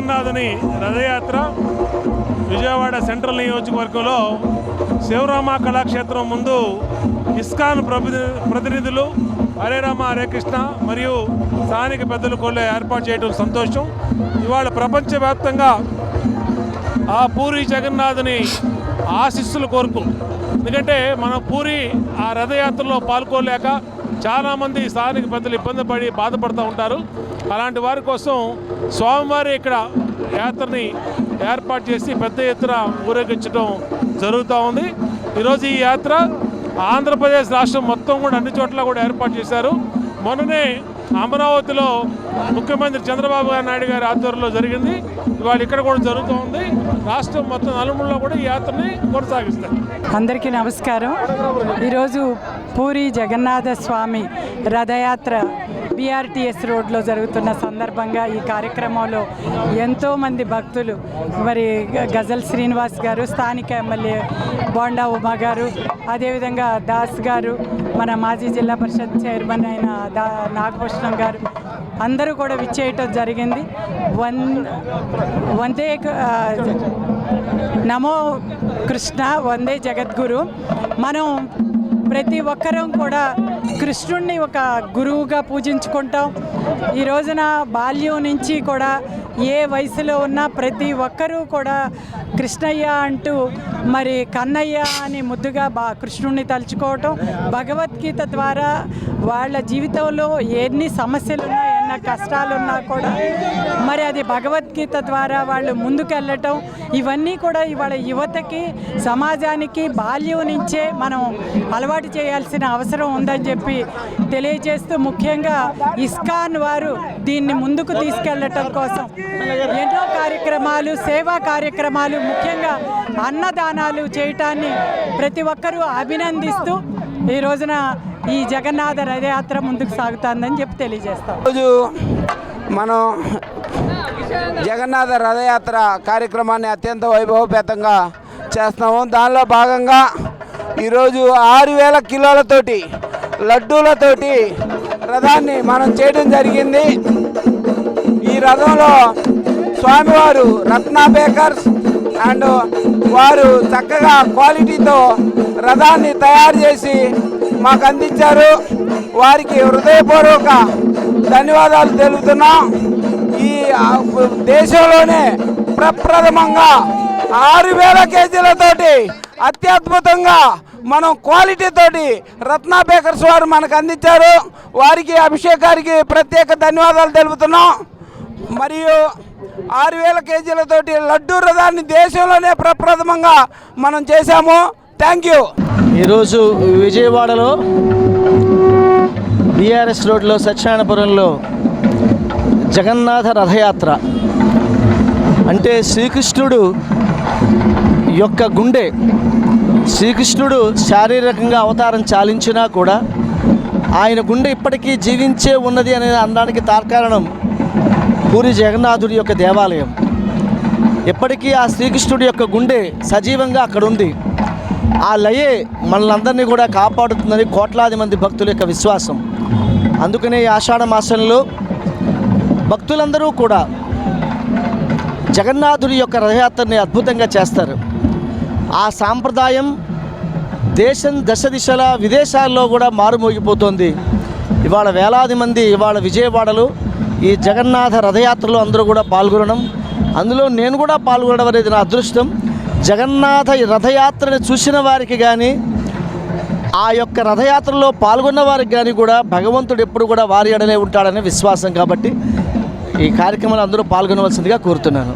జగన్నాథుని రథయాత్ర విజయవాడ సెంట్రల్ నియోజకవర్గంలో శివరామ కళాక్షేత్రం ముందు ఇస్కాన్ ప్రతినిధులు హరే రామ హరే కృష్ణ మరియు స్థానిక పెద్దలు కొల్లే ఏర్పాటు చేయడం సంతోషం. ఇవాళ ప్రపంచవ్యాప్తంగా ఆ పూరి జగన్నాథుని ఆశీస్సులు కోరుకు, ఎందుకంటే మన పూరి ఆ రథయాత్రలో పాల్గొలేక చాలామంది స్థానిక పెద్దలు ఇబ్బంది పడి బాధపడుతూ ఉంటారు. అలాంటి వారి కోసం స్వామివారి ఇక్కడ యాత్రని ఏర్పాటు చేసి పెద్ద ఎత్తున ఊరేగించడం జరుగుతూ ఉంది. ఈరోజు ఈ యాత్ర ఆంధ్రప్రదేశ్ రాష్ట్రం మొత్తం కూడా అన్ని చోట్ల కూడా ఏర్పాటు చేశారు. మొన్ననే అమరావతిలో ముఖ్యమంత్రి చంద్రబాబు నాయుడు గారి ఆధ్వర్యంలో జరిగింది. ఇవాళ ఇక్కడ కూడా జరుగుతూ ఉంది. రాష్ట్రం మొత్తం నలుమూలలో కూడా ఈ యాత్రని కొనసాగిస్తారు. అందరికీ నమస్కారం. ఈరోజు పూరి జగన్నాథ స్వామి రథయాత్ర BRTS రోడ్లో జరుగుతున్న సందర్భంగా ఈ కార్యక్రమంలో ఎంతోమంది భక్తులు, మరి గజల్ శ్రీనివాస్ గారు, స్థానిక ఎమ్మెల్యే బోండా ఉమా గారు, అదేవిధంగా దాస్ గారు, మన మాజీ జిల్లా పరిషత్ చైర్మన్ అయిన నాగభూషణం గారు అందరూ కూడా విచ్చేయటం జరిగింది. వందే నమో కృష్ణ, వందే జగద్గురు. మనం ప్రతి ఒక్కరం కూడా కృష్ణుడిని ఒక గురువుగా పూజించుకుంటాం. ఈ రోజున బాల్యం నుంచి కూడా ఏ వయసులో ఉన్న ప్రతి ఒక్కరూ కూడా కృష్ణయ్య అంటూ మరి కన్నయ్య అని ముద్దుగా కృష్ణుడిని తలుచుకోవటం, భగవద్గీత ద్వారా వాళ్ళ జీవితంలో ఎన్ని సమస్యలున్నా ఎన్న కష్టాలున్నా కూడా మరి అది భగవద్గీత ద్వారా వాళ్ళు ముందుకెళ్ళటం, ఇవన్నీ కూడా ఇవాళ యువతకి సమాజానికి బాల్యం నుంచే మనం అలవాటు చేయాల్సిన అవసరం ఉందని చెప్పి తెలియజేస్తూ, ముఖ్యంగా ఇస్కాన్ వారు దీన్ని ముందుకు తీసుకెళ్ళటం కోసం ఎన్నో కార్యక్రమాలు, సేవా కార్యక్రమాలు, ముఖ్యంగా అన్నదానాలు చేయటాన్ని ప్రతి ఒక్కరూ అభినందిస్తూ ఈ రోజున ఈ జగన్నాథ రథయాత్ర ముందుకు సాగుతుందని చెప్పి తెలియజేస్తాం. ఈరోజు మనం జగన్నాథ రథయాత్ర కార్యక్రమాన్ని అత్యంత వైభవపేతంగా చేస్తున్నాము. దానిలో భాగంగా ఈరోజు 6000 కిలోలతోటి లడ్డూలతోటి రథాన్ని మనం చేయడం జరిగింది. ఈ రథంలో స్వామివారు రత్న బేకర్స్ అండ్ వారు చక్కగా క్వాలిటీతో రథాన్ని తయారు చేసి మాకు అందించారు. వారికి హృదయపూర్వక ధన్యవాదాలు తెలుపుతున్నాం. ఈ దేశంలోనే ప్రప్రథమంగా 6000 కేజీలతోటి అత్యద్భుతంగా మనం క్వాలిటీతోటి రత్న బేకర్స్ వారు మనకు అందించారు. వారికి అభిషేకానికి ప్రత్యేక ధన్యవాదాలు తెలుపుతున్నాం. మరియు 6000 కేజీలతోటి లడ్డూ రథాన్ని దేశంలోనే ప్రప్రథమంగా మనం చేశాము. Thank you. ఈరోజు విజయవాడలో BRS రోడ్లో సత్యనారాయణపురంలో జగన్నాథ రథయాత్ర అంటే శ్రీకృష్ణుడు యొక్క గుండె. శ్రీకృష్ణుడు శారీరకంగా అవతారం చాలించినా కూడా ఆయన గుండె ఇప్పటికీ జీవించే ఉన్నది అనేది అనడానికి తార్కారణం పూరి జగన్నాథుడి యొక్క దేవాలయం. ఎప్పటికీ ఆ శ్రీకృష్ణుడి యొక్క గుండె సజీవంగా అక్కడ ఉంది. ఆ లయే మనలందరినీ కూడా కాపాడుతుందని కోట్లాది మంది భక్తుల యొక్క విశ్వాసం. అందుకనే ఈ ఆషాఢ మాసంలో భక్తులందరూ కూడా జగన్నాథుడి యొక్క రథయాత్రని అద్భుతంగా చేస్తారు. ఆ సాంప్రదాయం దేశం దశ దిశల విదేశాల్లో కూడా మారుమోగిపోతుంది. ఇవాళ వేలాది మంది ఇవాళ విజయవాడలో ఈ జగన్నాథ రథయాత్రలో అందరూ కూడా పాల్గొనడం, అందులో నేను కూడా పాల్గొనడం అనేది నా అదృష్టం. జగన్నాథ రథయాత్రని చూసిన వారికి కానీ ఆ యొక్క రథయాత్రలో పాల్గొన్న వారికి కానీ కూడా భగవంతుడు ఎప్పుడు కూడా వారి ఎడలే ఉంటాడనే విశ్వాసం. కాబట్టి ఈ కార్యక్రమంలో అందరూ పాల్గొనవలసిందిగా కోరుతున్నాను.